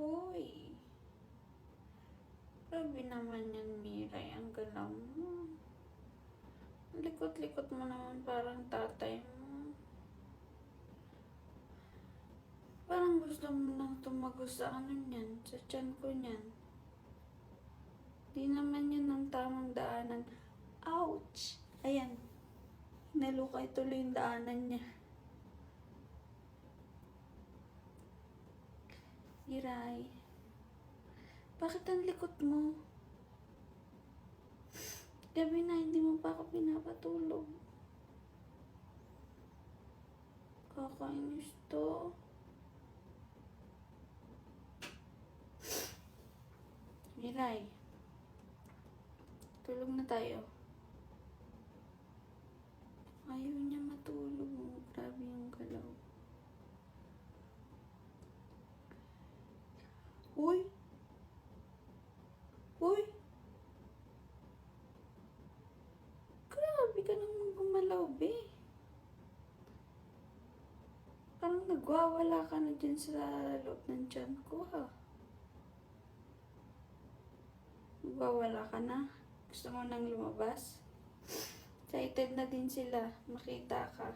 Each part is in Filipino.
Hoy. Grabe naman yan, Miray. Ang galaw mo. Likot-likot mo naman parang tatay mo. Parang gusto mo nang tumagos sa ano niyan, sa tiyan ko niyan. Di naman yun ang tamang daanan. Ouch! Ayan. Nalukay tuloy yung daanan niya. Miray. Bakit ang likot mo? Gabi na, hindi mo pa ako pinapatulog. Kakainis to. Miray. Tulog na tayo. Ayaw niya matulog. Grabe yung galaw. Uy! Uy! Grabe ka naman gumalaw, be. Parang nagwawala ka na dyan sa loob ng tiyan ko, ha? Nagwawala ka na? Gusto mo nang lumabas? Excited na din sila. Makita ka.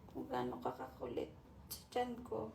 Kung gaano ka kakulit sa tiyan ko.